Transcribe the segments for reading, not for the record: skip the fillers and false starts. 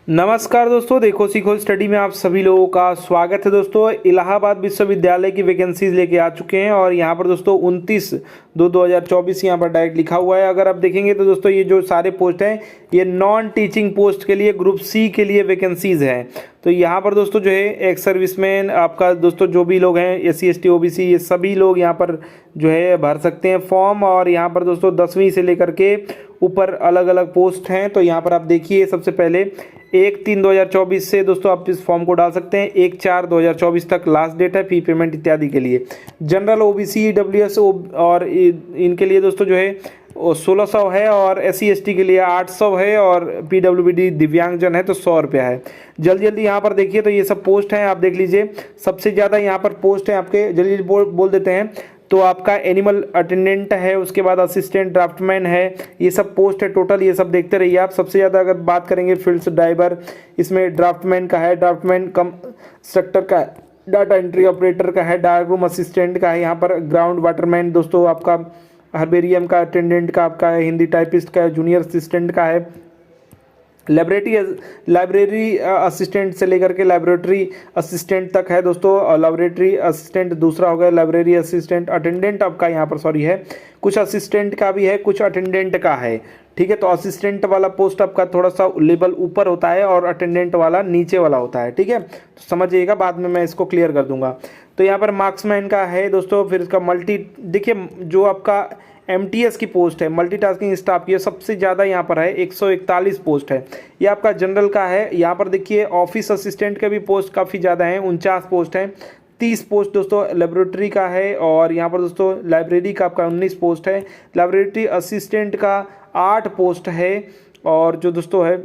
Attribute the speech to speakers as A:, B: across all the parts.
A: नमस्कार दोस्तों, देखो सीखो स्टडी में आप सभी लोगों का स्वागत है। दोस्तों इलाहाबाद विश्वविद्यालय की वैकेंसीज लेके आ चुके हैं और यहाँ पर दोस्तों 29/2/2024 यहाँ पर डायरेक्ट लिखा हुआ है। अगर आप देखेंगे तो दोस्तों ये जो सारे पोस्ट हैं ये नॉन टीचिंग पोस्ट के लिए ग्रुप सी के लिए वैकेंसीज हैं। तो यहाँ पर दोस्तों जो है एक्स सर्विसमैन आपका दोस्तों जो भी लोग हैं SC ST OBC ये सभी लोग यहाँ पर जो है भर सकते हैं फॉर्म। और यहाँ पर दोस्तों 10वीं से लेकर के ऊपर अलग अलग पोस्ट हैं। तो यहाँ पर आप देखिए सबसे पहले 1/3/2024 से दोस्तों आप इस फॉर्म को डाल सकते हैं। 1/4/2024 तक लास्ट डेट है फी पेमेंट इत्यादि के लिए। जनरल OBC EWS और इनके लिए दोस्तों जो है 1600 है और SC ST के लिए 800 है और PWD दिव्यांगजन है तो 100 रुपया है। जल्दी जल्दी यहाँ पर देखिए तो ये सब पोस्ट हैं, आप देख लीजिए। सबसे ज़्यादा यहाँ पर पोस्ट हैं आपके, जल्दी जल्दी बोल देते हैं। तो आपका एनिमल अटेंडेंट है, उसके बाद असिस्टेंट ड्राफ्टमैन है, ये सब पोस्ट है टोटल। ये सब देखते रहिए आप। सबसे ज़्यादा अगर बात करेंगे फील्ड ड्राइवर, इसमें ड्राफ्टमैन का है, ड्राफ्टमैन कम कंस्ट्रक्टर का है, डाटा एंट्री ऑपरेटर का है, डार्क रूम असिस्टेंट का है, यहाँ पर ग्राउंड वाटरमैन दोस्तों आपका, हर्बेरियम का अटेंडेंट का आपका है, हिंदी टाइपिस्ट का है, जूनियर असिस्टेंट का है, लाइब्रेरी असिस्टेंट से लेकर के लाइब्रेटरी असिस्टेंट तक है दोस्तों। और लाइब्रेटरी असिस्टेंट दूसरा हो गया, लाइब्रेरी असिस्टेंट अटेंडेंट आपका यहाँ पर सॉरी है, कुछ असिस्टेंट का भी है, कुछ अटेंडेंट का है। ठीक है, तो असिस्टेंट वाला पोस्ट आपका थोड़ा सा लेवल ऊपर होता है और अटेंडेंट वाला नीचे वाला होता है। ठीक है, तो समझिएगा, बाद में मैं इसको क्लियर कर दूंगा। तो यहाँ पर मार्क्समैन का है दोस्तों। फिर इसका देखिए जो आपका MTS की पोस्ट है, मल्टीटास्किंग स्टाफ की, सबसे ज़्यादा यहाँ पर है 141 पोस्ट है। ये आपका जनरल का है। यहाँ पर देखिए ऑफिस असिस्टेंट के भी पोस्ट काफ़ी ज़्यादा हैं, 49 पोस्ट हैं। 30 पोस्ट दोस्तों लेबोरेटरी का है और यहाँ पर दोस्तों लाइब्रेरी का आपका 19 पोस्ट है। लाइब्रेटरी असिस्टेंट का 8 पोस्ट है और जो दोस्तों है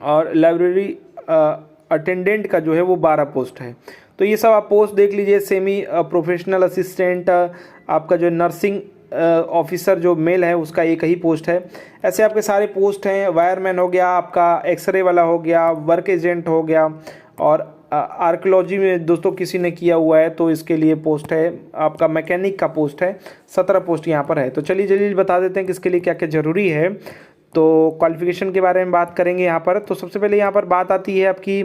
A: और लाइब्रेरी अटेंडेंट का जो है वो 12 पोस्ट है। तो ये सब आप पोस्ट देख लीजिए। सेमी प्रोफेशनल असिस्टेंट आपका जो नर्सिंग ऑफिसर जो मेल है उसका एक ही पोस्ट है। ऐसे आपके सारे पोस्ट हैं। वायरमैन हो गया आपका, एक्सरे वाला हो गया, वर्क एजेंट हो गया और आर्कियोलॉजी में दोस्तों किसी ने किया हुआ है तो इसके लिए पोस्ट है। आपका मैकेनिक का पोस्ट है, 17 पोस्ट यहाँ पर है। तो चलिए जल्दी बता देते हैं कि इसके लिए क्या क्या ज़रूरी है। तो क्वालिफिकेशन के बारे में बात करेंगे यहाँ पर। तो सबसे पहले यहाँ पर बात आती है आपकी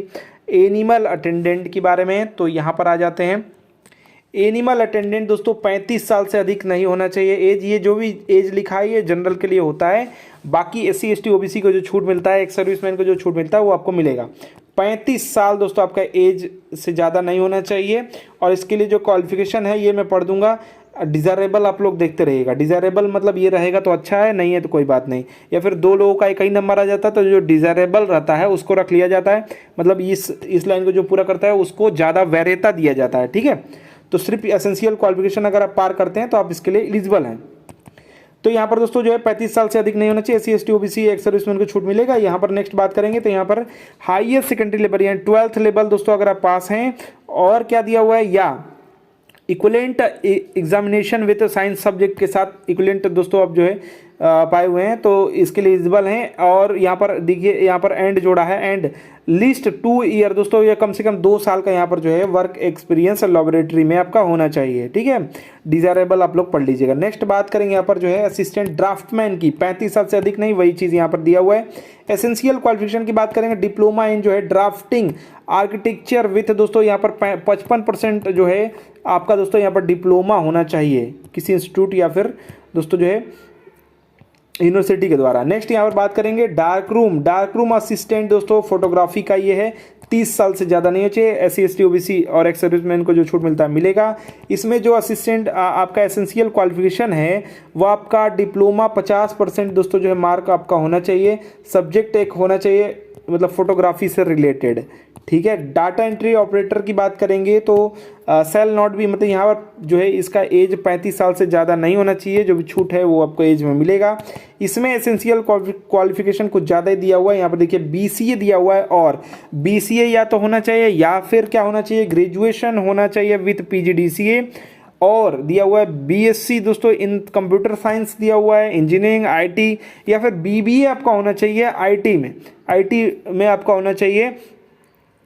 A: एनिमल अटेंडेंट के बारे में। तो यहाँ पर आ जाते हैं। एनिमल अटेंडेंट दोस्तों 35 साल से अधिक नहीं होना चाहिए एज। ये जो भी एज लिखा है ये जनरल के लिए होता है। बाकी SC ST OBC को जो छूट मिलता है, एक्स सर्विसमैन को जो छूट मिलता है वो आपको मिलेगा। 35 साल दोस्तों आपका एज से ज़्यादा नहीं होना चाहिए। और इसके लिए जो क्वालिफिकेशन है ये मैं पढ़ दूंगा। डिज़ायरेबल आप लोग देखते रहिएगा। डिज़ायरेबल मतलब ये रहेगा तो अच्छा है, नहीं है तो कोई बात नहीं। या फिर 2 लोगों का एक ही नंबर आ जाता है तो जो डिज़ायरेबल रहता है उसको रख लिया जाता है। मतलब इस लाइन को जो पूरा करता है उसको ज़्यादा वैधता दिया जाता है। ठीक है, तो सिर्फ एसेंशियल क्वालिफिकेशन अगर आप पार करते हैं तो आप इसके लिए एलिजिबल हैं। तो यहाँ पर दोस्तों जो है 35 साल से अधिक नहीं होना चाहिए। SC ST OBC ex serviceman को छूट मिलेगा। यहाँ पर नेक्स्ट बात करेंगे तो यहाँ पर हाईयर सेकेंडरी लेवल यानी 12th लेवल दोस्तों अगर आप पास हैं और क्या दिया हुआ है या equivalent examination with science subject के साथ इक्वलेंट दोस्तों आप जो है पाए हुए हैं तो इसके लिए एलिजिबल हैं। और यहाँ पर देखिए यहाँ पर एंड जोड़ा है, एंड लिस्ट 2 ईयर दोस्तों, ये कम से कम 2 साल का यहाँ पर जो है वर्क एक्सपीरियंस लैबोरेटरी में आपका होना चाहिए। ठीक है, डिजायरेबल आप लोग पढ़ लीजिएगा। नेक्स्ट बात करेंगे यहाँ पर जो है असिस्टेंट ड्राफ्टमैन की, 35 साल से अधिक नहीं, वही चीज़ यहाँ पर दिया हुआ है। एसेंशियल क्वालिफिकेशन की बात करेंगे, डिप्लोमा इन जो है ड्राफ्टिंग आर्किटेक्चर विथ दोस्तों यहाँ पर 55% जो है आपका दोस्तों यहाँ पर डिप्लोमा होना चाहिए किसी इंस्टीट्यूट या फिर दोस्तों जो है यूनिवर्सिटी के द्वारा। नेक्स्ट यहाँ पर बात करेंगे डार्क रूम असिस्टेंट दोस्तों फोटोग्राफी का ये है, 30 साल से ज़्यादा नहीं हो चाहिए। SC ST OBC और एक्स सर्विसमैन को जो छूट मिलता है मिलेगा। इसमें जो असिस्टेंट आपका एसेंशियल क्वालिफिकेशन है वो आपका डिप्लोमा 50% दोस्तों जो है मार्क आपका होना चाहिए। सब्जेक्ट एक होना चाहिए मतलब फोटोग्राफी से रिलेटेड। ठीक है, डाटा एंट्री ऑपरेटर की बात करेंगे तो सेल नॉट भी मतलब यहाँ पर जो है इसका एज 35 साल से ज़्यादा नहीं होना चाहिए। जो भी छूट है वो आपको एज में मिलेगा। इसमें एसेंशियल क्वालिफिकेशन कुछ ज़्यादा ही दिया हुआ है। यहाँ पर देखिए BCA दिया हुआ है और BCA या तो होना चाहिए या फिर क्या होना चाहिए, ग्रेजुएशन होना चाहिए विथ PGDCA। और दिया हुआ है BSc दोस्तों इन कंप्यूटर साइंस दिया हुआ है, इंजीनियरिंग IT या फिर BBA आपका होना चाहिए IT में आपका होना चाहिए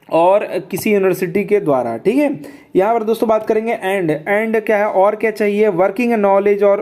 A: और किसी यूनिवर्सिटी के द्वारा। ठीक है, यहाँ पर दोस्तों बात करेंगे एंड क्या है और क्या चाहिए, वर्किंग नॉलेज और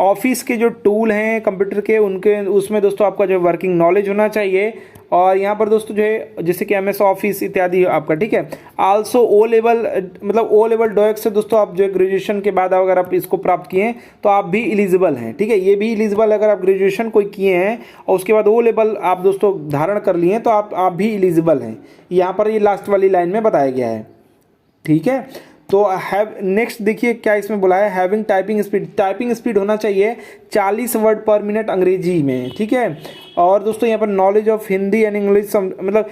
A: ऑफिस के जो टूल हैं कंप्यूटर के उनके उसमें दोस्तों आपका जो वर्किंग नॉलेज होना चाहिए और यहाँ पर दोस्तों जो है जैसे कि MS ऑफिस इत्यादि आपका, ठीक है। आल्सो ओ लेवल, मतलब ओ लेवल डोएक्स से दोस्तों आप जो है ग्रेजुएशन के बाद अगर आप इसको प्राप्त किए हैं तो आप भी एलिजिबल हैं, ठीक है। ये भी एलिजिबल, अगर आप ग्रेजुएशन कोई किए हैं और उसके बाद ओ लेवल आप दोस्तों धारण कर लिए हैं तो आप भी एलिजिबल हैं। यहाँ पर ये लास्ट वाली लाइन में बताया गया है, ठीक है। तो हैव, नेक्स्ट देखिए क्या इसमें बोला है, having typing speed, typing speed होना चाहिए 40 वर्ड पर मिनट अंग्रेजी में, ठीक है। और दोस्तों यहाँ पर knowledge of Hindi and English, मतलब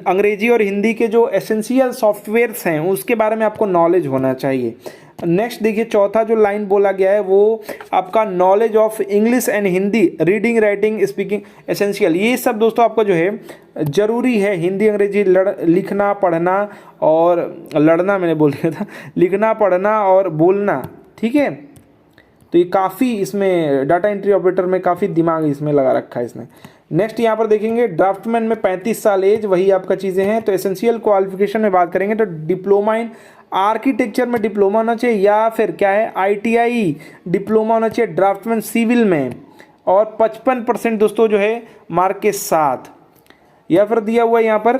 A: अंग्रेजी और हिंदी के जो एसेंशियल सॉफ्टवेयर्स हैं उसके बारे में आपको नॉलेज होना चाहिए। नेक्स्ट देखिए चौथा जो लाइन बोला गया है वो आपका knowledge of English and Hindi, reading writing speaking essential, ये सब दोस्तों आपका जो है जरूरी है। हिंदी अंग्रेजी लिखना पढ़ना और लड़ना, मैंने बोल दिया था, लिखना पढ़ना और बोलना, ठीक है। तो ये काफ़ी इसमें डाटा एंट्री ऑपरेटर में काफ़ी दिमाग इसमें लगा रखा है इसने। नेक्स्ट यहाँ पर देखेंगे ड्राफ्टमैन में 35 साल एज, वही आपका चीज़ें हैं। तो एसेंशियल क्वालिफिकेशन में बात करेंगे तो डिप्लोमा इन आर्किटेक्चर में डिप्लोमा होना चाहिए, या फिर क्या है ITI डिप्लोमा होना चाहिए ड्राफ्टमैन सिविल में, और 55% दोस्तों जो है मार्क के साथ, या फिर दिया हुआ यहाँ पर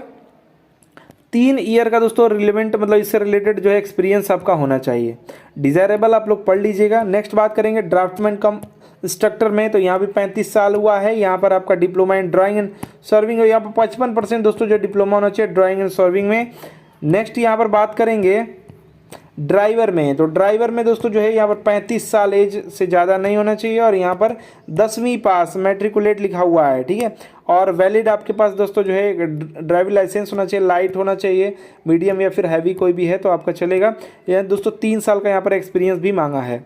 A: 3 ईयर का दोस्तों रिलेवेंट, मतलब इससे रिलेटेड जो है एक्सपीरियंस आपका होना चाहिए। डिज़ायरेबल आप लोग पढ़ लीजिएगा। नेक्स्ट बात करेंगे ड्राफ्टमैन कम इंस्ट्रक्टर में, तो यहाँ भी 35 साल हुआ है। यहाँ पर आपका diploma in drawing and serving, यहाँ पर 55% दोस्तों जो डिप्लोमा होना चाहिए ड्राइंग एंड सर्विंग में। नेक्स्ट यहाँ पर बात करेंगे ड्राइवर में, तो ड्राइवर में दोस्तों जो है यहाँ पर 35 साल एज से ज़्यादा नहीं होना चाहिए, और यहाँ पर 10वीं पास मैट्रिकुलेट लिखा हुआ है, ठीक है। और वैलिड आपके पास दोस्तों जो है ड्राइविंग लाइसेंस होना चाहिए, लाइट होना चाहिए, मीडियम या फिर हैवी कोई भी है तो आपका चलेगा। यह दोस्तों 3 साल का यहाँ पर एक्सपीरियंस भी मांगा है।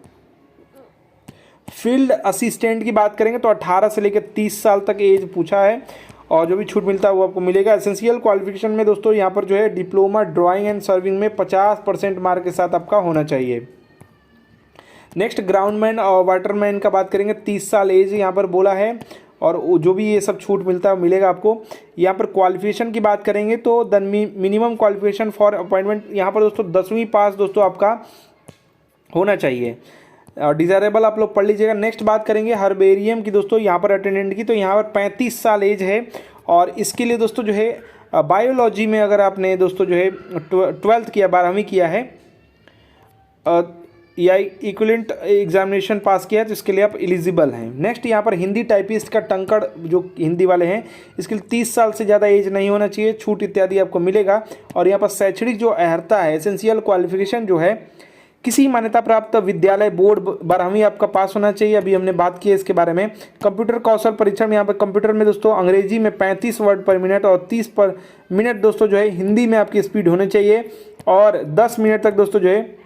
A: फील्ड असिस्टेंट की बात करेंगे तो 18 से लेकर 30 साल तक एज पूछा है, और जो भी छूट मिलता है वो आपको मिलेगा। एसेंशियल क्वालिफिकेशन में दोस्तों यहाँ पर जो है डिप्लोमा ड्राइंग एंड सर्विंग में 50% मार्क के साथ आपका होना चाहिए। नेक्स्ट ग्राउंडमैन और वाटरमैन का बात करेंगे, 30 साल एज यहाँ पर बोला है, और जो भी ये सब छूट मिलता है मिलेगा आपको। यहाँ पर क्वालिफिकेशन की बात करेंगे तो the minimum qualification for appointment, यहाँ पर दोस्तों 10वीं पास दोस्तों आपका होना चाहिए। डिज़ायरेबल आप लोग पढ़ लीजिएगा। नेक्स्ट बात करेंगे हर्बेरियम की दोस्तों, यहाँ पर अटेंडेंट की, तो यहाँ पर 35 साल एज है, और इसके लिए दोस्तों जो है बायोलॉजी में अगर आपने दोस्तों जो है 12th किया, 12वीं किया है या इक्विवेलेंट एग्जामिनेशन पास किया है तो इसके लिए आप एलिजिबल हैं। नेक्स्ट यहाँ पर हिंदी टाइपिस्ट का टंकड़, जो हिंदी वाले हैं, इसके लिए 30 साल से ज़्यादा एज नहीं होना चाहिए, छूट इत्यादि आपको मिलेगा। और यहाँ पर शैक्षणिक जो अर्हता है, एसेंशियल क्वालिफिकेशन जो है, किसी मान्यता प्राप्त विद्यालय बोर्ड 12वीं आपका पास होना चाहिए, अभी हमने बात की है इसके बारे में। कंप्यूटर कौशल परीक्षण में यहाँ पर कंप्यूटर में दोस्तों अंग्रेजी में 35 वर्ड पर मिनट और 30 पर मिनट दोस्तों जो है हिंदी में आपकी स्पीड होनी चाहिए, और 10 मिनट तक दोस्तों जो है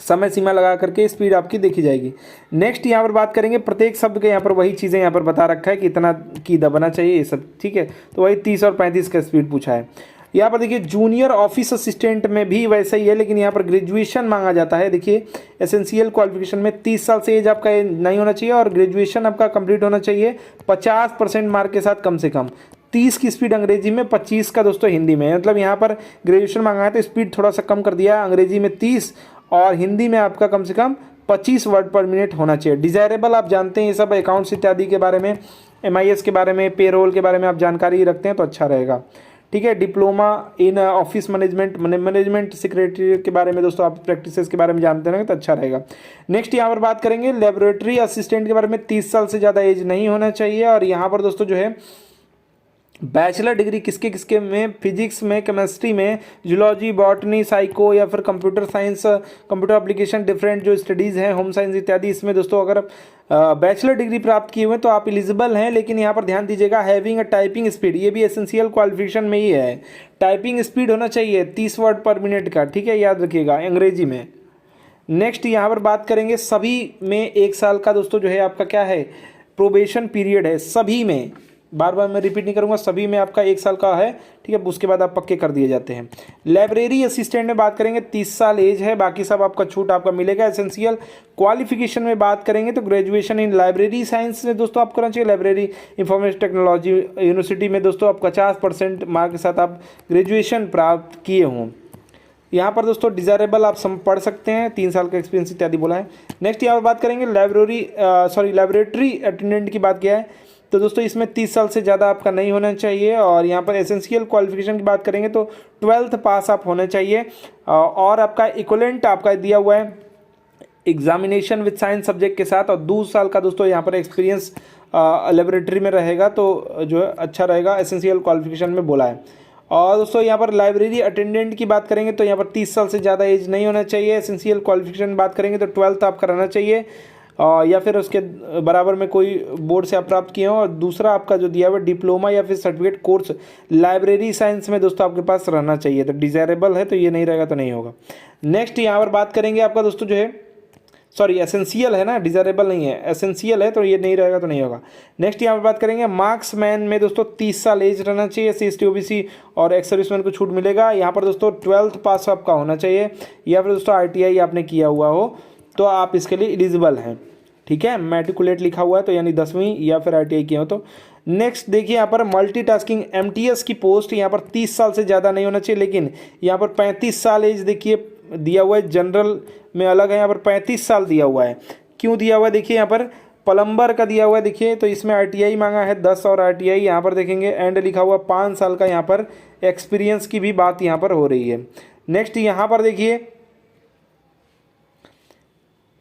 A: समय सीमा लगा करके स्पीड आपकी देखी जाएगी। नेक्स्ट यहाँ पर बात करेंगे प्रत्येक शब्द के, यहाँ पर वही चीज़ें यहाँ पर बता रखा है कि इतना की दबाना चाहिए, ये सब ठीक है। तो वही 30 और 35 का स्पीड पूछा है। यहाँ पर देखिए जूनियर ऑफिस असिस्टेंट में भी वैसा ही है, लेकिन यहाँ पर ग्रेजुएशन मांगा जाता है। देखिए एसेंशियल क्वालिफिकेशन में 30 साल से एज आपका नहीं होना चाहिए, और ग्रेजुएशन आपका कंप्लीट होना चाहिए 50% मार्क के साथ कम से कम। 30 की स्पीड अंग्रेजी में, 25 का दोस्तों हिंदी में, मतलब यहाँ पर ग्रेजुएशन मांगा है तो स्पीड थोड़ा सा कम कर दिया, अंग्रेजी में 30 और हिंदी में आपका कम से कम 25 वर्ड पर मिनट होना चाहिए। डिज़ायरेबल आप जानते हैं ये सब अकाउंट्स इत्यादि के बारे में, MIS के बारे में, पेरोल के बारे में आप जानकारी रखते हैं तो अच्छा रहेगा, ठीक है। Diploma in office management secretary के बारे में दोस्तों आप प्रैक्टिसेस के बारे में जानते हैं तो अच्छा रहेगा। नेक्स्ट यहाँ पर बात करेंगे लेबोरेटरी असिस्टेंट के बारे में, 30 साल से ज़्यादा एज नहीं होना चाहिए, और यहाँ पर दोस्तों जो है बैचलर डिग्री किसके किसके में, फिजिक्स में, केमिस्ट्री में, जूलॉजी, बॉटनी, साइको या फिर computer science, computer application, different जो स्टडीज़ हैं, होम साइंस इत्यादि, इसमें दोस्तों अगर बैचलर डिग्री प्राप्त किए हुए तो आप एलिजिबल हैं। लेकिन यहाँ पर ध्यान दीजिएगा हैविंग अ टाइपिंग स्पीड, ये भी एसेंशियल क्वालिफिकेशन में ही है, टाइपिंग स्पीड होना चाहिए 30 वर्ड पर मिनट का, ठीक है, याद रखिएगा अंग्रेजी में। नेक्स्ट यहाँ पर बात करेंगे सभी में 1 साल का दोस्तों जो है आपका क्या है, प्रोबेशन पीरियड है, सभी में, बार बार मैं रिपीट नहीं करूंगा, सभी में आपका 1 साल का है, ठीक है, उसके बाद आप पक्के कर दिए जाते हैं। लाइब्रेरी असिस्टेंट में बात करेंगे 30 साल एज है, बाकी सब आपका छूट आपका मिलेगा। एसेंशियल क्वालिफिकेशन में बात करेंगे तो ग्रेजुएशन इन लाइब्रेरी साइंस में दोस्तों आपको करना चाहिए, लाइब्रेरी इंफॉर्मेशन टेक्नोलॉजी यूनिवर्सिटी में दोस्तों आप 50% मार्क के साथ आप ग्रेजुएशन प्राप्त किए हों। यहाँ पर दोस्तों डिज़ायरेबल आप पढ़ सकते हैं, 3 साल का एक्सपीरियंस इत्यादि बोला है। नेक्स्ट यहाँ पर बात करेंगे लाइब्रेटरी अटेंडेंट की बात किया है, तो दोस्तों इसमें 30 साल से ज़्यादा आपका नहीं होना चाहिए। और यहाँ पर एसेंशियल क्वालिफिकेशन की बात करेंगे तो 12th पास आप होना चाहिए। और आपका इक्विवेलेंट आपका दिया हुआ है एग्जामिनेशन विद साइंस सब्जेक्ट के साथ, और 2 साल का दोस्तों यहाँ पर एक्सपीरियंस लेबोरेटरी में रहेगा तो जो है अच्छा रहेगा, एसेंशियल क्वालिफिकेशन में बोला है। और दोस्तों यहाँ पर लाइब्रेरी अटेंडेंट की बात करेंगे तो यहाँ पर 30 साल से ज़्यादा एज नहीं होना चाहिए। एसेंशियल क्वालिफिकेशन बात करेंगे तो 12th आप कराना चाहिए या फिर उसके बराबर में कोई बोर्ड से आप प्राप्त किए हो। और दूसरा आपका जो दिया हुआ डिप्लोमा या फिर सर्टिफिकेट कोर्स लाइब्रेरी साइंस में दोस्तों आपके पास रहना चाहिए, तो डिज़ायरेबल है तो ये नहीं रहेगा तो नहीं होगा। नेक्स्ट यहाँ पर बात करेंगे आपका दोस्तों जो है, सॉरी एसेंशियल है ना, डिज़ायरेबल नहीं है, एसेंशियल है तो ये नहीं रहेगा तो नहीं होगा। नेक्स्ट यहाँ पर बात करेंगे मार्क्समैन में दोस्तों 30 साल एज रहना चाहिए। SC OBC और एक्स सर्विसमैन को छूट मिलेगा। यहाँ पर दोस्तों 12th पास आपका होना चाहिए या फिर दोस्तों ITI आपने किया हुआ हो तो आप इसके लिए एलिजिबल हैं, ठीक है। मैट्रिकुलेट लिखा हुआ है तो यानी 10वीं या फिर ITI किया हो तो। नेक्स्ट देखिए यहाँ पर मल्टीटास्किंग MTS की पोस्ट यहाँ पर 30 साल से ज़्यादा नहीं होना चाहिए, लेकिन यहाँ पर 35 साल एज देखिए दिया हुआ है। जनरल में अलग है, यहाँ पर 35 साल दिया हुआ है। क्यों दिया हुआ है देखिए, यहाँ पर प्लम्बर का दिया हुआ है देखिए, तो इसमें ITI मांगा है 10 और ITI यहाँ पर देखेंगे एंड लिखा हुआ 5 साल का यहाँ पर एक्सपीरियंस की भी बात यहाँ पर हो रही है। नेक्स्ट यहाँ पर देखिए,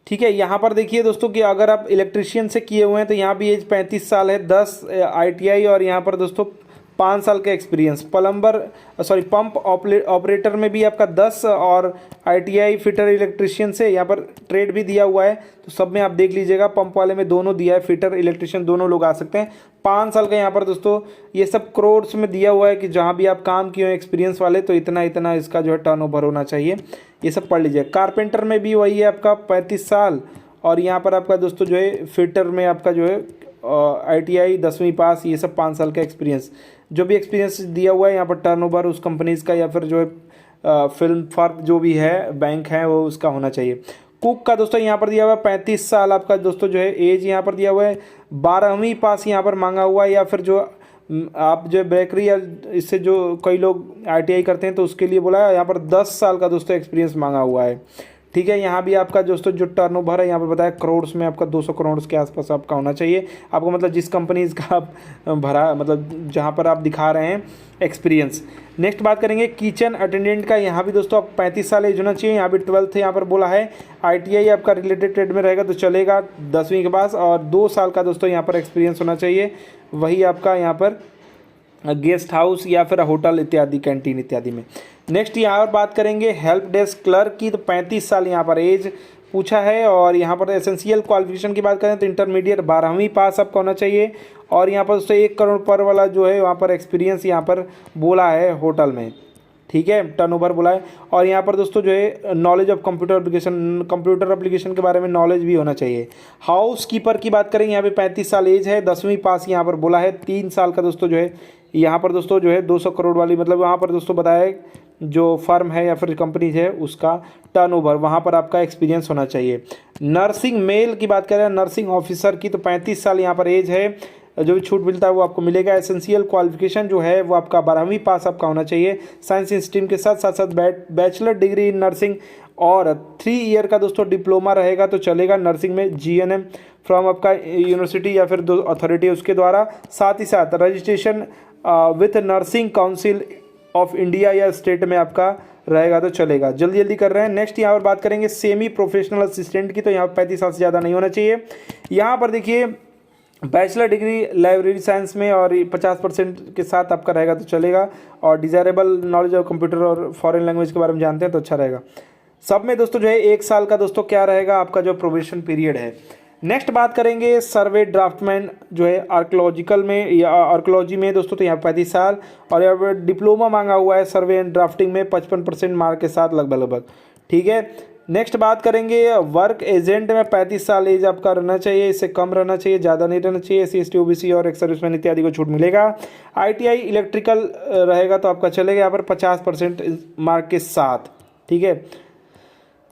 A: ठीक है, यहाँ पर देखिए दोस्तों कि अगर आप इलेक्ट्रिशियन से किए हुए हैं तो यहाँ भी एज 35 साल है, 10 ITI और यहाँ पर दोस्तों 5 साल का एक्सपीरियंस। पंप ऑपरेटर में भी आपका 10 और ITI फिटर इलेक्ट्रिशियन से यहाँ पर ट्रेड भी दिया हुआ है, तो सब में आप देख लीजिएगा। पंप वाले में दोनों दिया है, फिटर इलेक्ट्रिशियन दोनों लोग आ सकते हैं। 5 साल का यहाँ पर दोस्तों ये सब करोड़ में दिया हुआ है कि जहाँ भी आप काम किए हो एक्सपीरियंस वाले तो इतना इतना इसका जो है टर्नओवर होना चाहिए, ये सब पढ़ लीजिए। कारपेंटर में भी वही है आपका 35 साल और यहाँ पर आपका दोस्तों जो है फिटर में आपका जो है ITI 10वीं पास, ये सब 5 साल का एक्सपीरियंस। जो भी एक्सपीरियंस दिया हुआ है यहाँ पर टर्नओवर उस कंपनीज़ का या फिर जो है फिल्म फर्म जो भी है बैंक है वो उसका होना चाहिए। कुक का दोस्तों यहाँ पर दिया हुआ है 35 साल आपका दोस्तों जो है एज यहाँ पर दिया हुआ है। 12वीं पास यहाँ पर मांगा हुआ है, या फिर जो आप जो बेकरी या इससे जो कई लोग ITI करते हैं तो उसके लिए बोला है। यहाँ पर 10 साल का दोस्तों एक्सपीरियंस मांगा हुआ है, ठीक है। यहाँ भी आपका दोस्तों जो टर्नओवर है यहाँ पर बताया करोड़ में आपका 200 करोड़ के आसपास आपका होना चाहिए आपको, मतलब जिस कंपनी का आप भरा, मतलब जहाँ पर आप दिखा रहे हैं एक्सपीरियंस। नेक्स्ट बात करेंगे किचन अटेंडेंट का। यहाँ भी दोस्तों आप 35 साल एज होना चाहिए। यहाँ भी 12th यहाँ पर बोला है। ITI आपका रिलेटेड ट्रेड में रहेगा तो चलेगा 10वीं के पास, और 2 साल का दोस्तों यहाँ पर एक्सपीरियंस होना चाहिए। वही आपका यहाँ पर गेस्ट हाउस या फिर होटल इत्यादि, कैंटीन इत्यादि में। नेक्स्ट यहाँ पर बात करेंगे हेल्प डेस्क क्लर्क की, तो 35 साल यहाँ पर एज पूछा है। और यहाँ पर एसेंशियल क्वालिफिकेशन की बात करें तो इंटरमीडिएट 12वीं पास आपका होना चाहिए। और यहाँ पर दोस्तों 1 करोड़ पर वाला जो है वहाँ पर एक्सपीरियंस यहाँ पर बोला है होटल में, ठीक है, टर्नओवर बोला है। और यहाँ पर दोस्तों जो है नॉलेज ऑफ कंप्यूटर एप्लीकेशन के बारे में नॉलेज भी होना चाहिए। हाउस कीपर की बात करें यहाँ पे 35 साल एज है, 10वीं पास यहाँ पर बोला है। 3 साल का दोस्तों जो है यहाँ पर दोस्तों जो है 200 करोड़ वाली, मतलब वहाँ पर दोस्तों बताया जो फर्म है या फिर कंपनीज है उसका टर्नओवर, वहाँ पर आपका एक्सपीरियंस होना चाहिए। नर्सिंग मेल की बात करें, नर्सिंग ऑफिसर की, तो 35 साल यहाँ पर एज है। जो भी छूट मिलता है वो आपको मिलेगा। एसेंशियल क्वालिफिकेशन जो है वो आपका 12वीं पास आपका होना चाहिए साइंस स्ट्रीम के साथ साथ बैचलर डिग्री इन नर्सिंग, और 3 ईयर का दोस्तों डिप्लोमा रहेगा तो चलेगा नर्सिंग में, GNM फ्रॉम आपका यूनिवर्सिटी या फिर दो अथॉरिटी उसके द्वारा। साथ ही साथ registration with nursing council of India या स्टेट में आपका रहेगा तो चलेगा। जल्दी जल्दी कर रहे हैं। नेक्स्ट यहाँ पर बात करेंगे सेमी प्रोफेशनल असिस्टेंट की, तो यहाँ पर 35 साल से ज़्यादा नहीं होना चाहिए। यहाँ पर देखिए बैचलर डिग्री लाइब्रेरी साइंस में और 50% के साथ आपका रहेगा तो चलेगा। और डिज़ायरेबल नॉलेज ऑफ कंप्यूटर और फॉरेन लैंग्वेज के बारे में जानते हैं तो अच्छा रहेगा। सब में दोस्तों जो है 1 साल का दोस्तों क्या रहेगा आपका जो प्रोबेशन पीरियड है। नेक्स्ट बात करेंगे सर्वे ड्राफ्टमैन जो है आर्कोलॉजिकल में या आर्कोलॉजी में दोस्तों, तो यहाँ 35 साल। और यहाँ पर डिप्लोमा मांगा हुआ है सर्वे एंड ड्राफ्टिंग में 55% मार्क के साथ लगभग, ठीक है। नेक्स्ट बात करेंगे वर्क एजेंट में 35 साल एज आपका रहना चाहिए, इससे कम रहना चाहिए, ज़्यादा नहीं रहना चाहिए। SC OBC और एक्स सर्विसमैन इत्यादि को छूट मिलेगा। ITI इलेक्ट्रिकल रहेगा तो आपका चलेगा यहाँ पर 50% मार्क के साथ, ठीक है।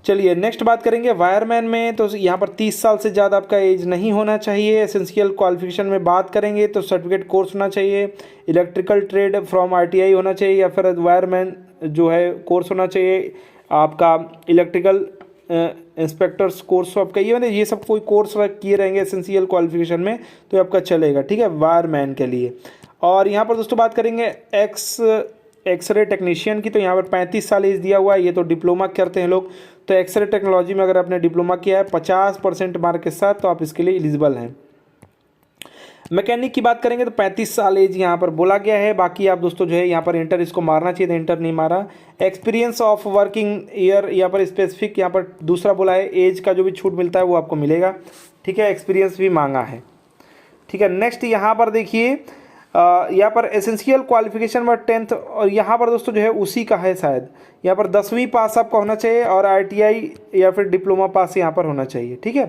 A: चलिए नेक्स्ट बात करेंगे वायरमैन में, तो यहाँ पर 30 साल से ज़्यादा आपका एज नहीं होना चाहिए। एसेंशियल क्वालिफिकेशन में बात करेंगे तो सर्टिफिकेट कोर्स होना चाहिए, इलेक्ट्रिकल ट्रेड फ्रॉम ITI होना चाहिए, या फिर वायरमैन जो है कोर्स होना चाहिए आपका इलेक्ट्रिकल इंस्पेक्टर्स कोर्स आपका ये मतलब ये सब कोई कोर्स किए रहेंगे एसेंशियल क्वालिफिकेशन में तो ये आपका चलेगा, ठीक है, वायरमैन के लिए। और यहाँ पर दोस्तों बात करेंगे एक्सरे टेक्नीशियन की, तो यहाँ पर 35 साल एज दिया हुआ है, ये तो डिप्लोमा करते हैं लोग। तो एक्सरे टेक्नोलॉजी में अगर आपने डिप्लोमा किया है 50% मार्क के साथ तो आप इसके लिए एलिजिबल हैं। मैकेनिक की बात करेंगे तो 35 साल एज यहाँ पर बोला गया है। बाकी आप दोस्तों जो है यहाँ पर इंटर इसको मारना चाहिए था, इंटर नहीं मारा। एक्सपीरियंस ऑफ वर्किंग ईयर यहाँ पर स्पेसिफिक यहाँ पर दूसरा बोला है, एज का जो भी छूट मिलता है वो आपको मिलेगा, ठीक है। एक्सपीरियंस भी मांगा है, ठीक है। नेक्स्ट यहाँ पर देखिए यहाँ पर एसेंशियल क्वालिफिकेशन पर 10th, और यहाँ पर दोस्तों जो है उसी का है शायद, यहाँ पर 10वीं पास आपका होना चाहिए और ITI या फिर डिप्लोमा पास यहाँ पर होना चाहिए, ठीक है।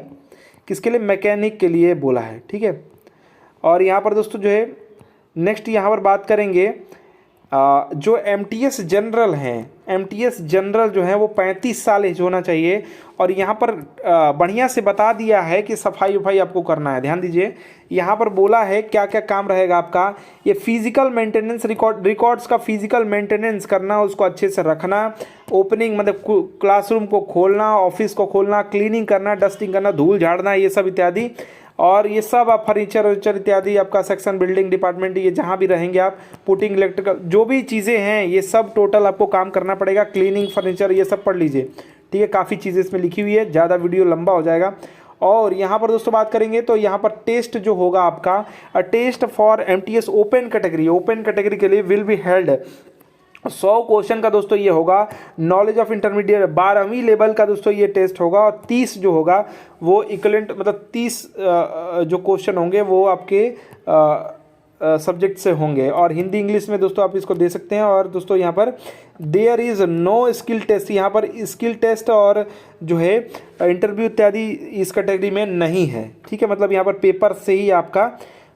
A: किसके लिए? मैकेनिक के लिए बोला है, ठीक है। और यहाँ पर दोस्तों जो है नेक्स्ट यहाँ पर बात करेंगे जो MTS जनरल हैं, MTS जनरल जो है वो 35 साल एज होना चाहिए। और यहाँ पर बढ़िया से बता दिया है कि सफाई वफाई आपको करना है। ध्यान दीजिए यहाँ पर बोला है क्या क्या काम रहेगा आपका। ये फिजिकल मेंटेनेंस, रिकॉर्ड्स का फिजिकल मेंटेनेंस करना, उसको अच्छे से रखना, ओपनिंग मतलब क्लासरूम को खोलना, ऑफिस को खोलना, क्लीनिंग करना, डस्टिंग करना, धूल झाड़ना, ये सब इत्यादि। और ये सब आप फर्नीचर वर्नीचर इत्यादि आपका सेक्शन बिल्डिंग डिपार्टमेंट, ये जहाँ भी रहेंगे आप, पुटिंग इलेक्ट्रिकल जो भी चीज़ें हैं ये सब टोटल आपको काम करना पड़ेगा। क्लीनिंग फर्नीचर ये सब पढ़ लीजिए, ठीक है। काफ़ी चीज़ें इसमें लिखी हुई है, ज़्यादा वीडियो लंबा हो जाएगा। और यहाँ पर दोस्तों बात करेंगे तो यहाँ पर टेस्ट जो होगा आपका, test for MTS open category के लिए विल बी हेल्ड। 100 क्वेश्चन का दोस्तों ये होगा। नॉलेज ऑफ इंटरमीडिएट 12वीं लेवल का दोस्तों ये टेस्ट होगा। और 30 जो होगा वो इक्वलेंट मतलब 30 जो क्वेश्चन होंगे वो आपके सब्जेक्ट से होंगे। और हिंदी इंग्लिश में दोस्तों आप इसको दे सकते हैं। और दोस्तों यहाँ पर there is no skill test, यहाँ पर स्किल टेस्ट और जो है इंटरव्यू इत्यादि इस कैटेगरी में नहीं है, ठीक है। मतलब यहाँ पर पेपर से ही आपका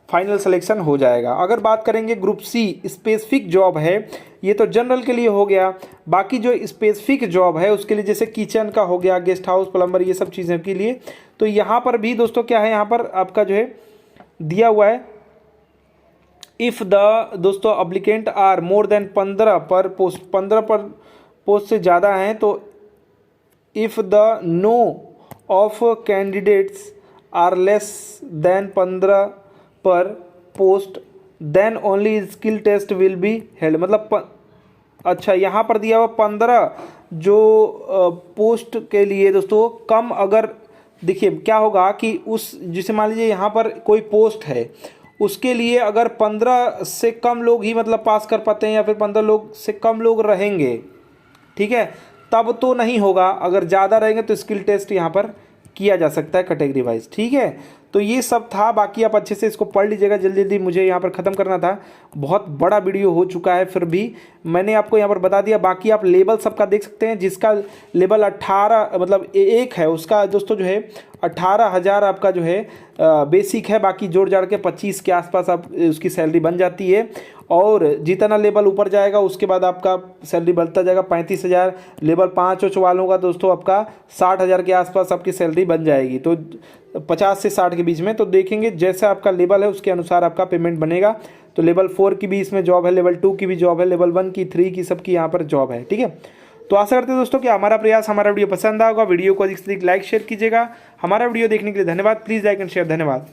A: फाइनल सिलेक्शन हो जाएगा। अगर बात करेंगे ग्रुप C स्पेसिफिक जॉब है, ये तो जनरल के लिए हो गया। बाकी जो स्पेसिफिक जॉब है उसके लिए जैसे किचन का हो गया, गेस्ट हाउस, प्लम्बर, ये सब चीज़ों के लिए, तो यहाँ पर भी दोस्तों क्या है, यहाँ पर आपका जो है दिया हुआ है इफ़ द दोस्तों applicant are more than 15 per post, 15 per post से ज़्यादा हैं तो if the no of candidates are less than 15 per post then only skill test will be held. मतलब अच्छा यहाँ पर दिया हुआ 15 जो पोस्ट के लिए दोस्तों कम, अगर देखिए क्या होगा कि उस जिसे मान लीजिए यहाँ पर कोई पोस्ट है उसके लिए अगर 15 से कम लोग ही मतलब पास कर पाते हैं या फिर 15 लोग से कम लोग रहेंगे, ठीक है, तब तो नहीं होगा। अगर ज़्यादा रहेंगे तो स्किल टेस्ट यहाँ पर किया जा सकता है कैटेगरी वाइज, ठीक है। तो ये सब था, बाकी आप अच्छे से इसको पढ़ लीजिएगा। जल्दी जल्दी मुझे यहाँ पर ख़त्म करना था, बहुत बड़ा वीडियो हो चुका है, फिर भी मैंने आपको यहाँ पर बता दिया। बाकी आप लेवल सबका देख सकते हैं, जिसका लेवल 18 मतलब एक है उसका दोस्तों जो है 18,000 आपका जो है बेसिक है। बाकी जोड़ जाड़ के 25 के आसपास आप उसकी सैलरी बन जाती है। और जितना लेवल ऊपर जाएगा उसके बाद आपका सैलरी बढ़ता जाएगा 35,000। लेवल 5 वालों का दोस्तों आपका 60,000 के आसपास आपकी सैलरी बन जाएगी, तो 50 से 60 के बीच में। तो देखेंगे जैसा आपका लेवल है उसके अनुसार आपका पेमेंट बनेगा। तो लेवल 4 की भी इसमें जॉब है, लेवल 2 की भी जॉब है, लेवल 1 की, 3 की, सबकी यहाँ पर जॉब है, ठीक है। तो आशा करते हैं दोस्तों कि हमारा प्रयास, हमारा वीडियो पसंद आएगा। वीडियो को अधिक से अधिक लाइक शेयर कीजिएगा। हमारा वीडियो देखने के लिए धन्यवाद। Please like and share. धन्यवाद।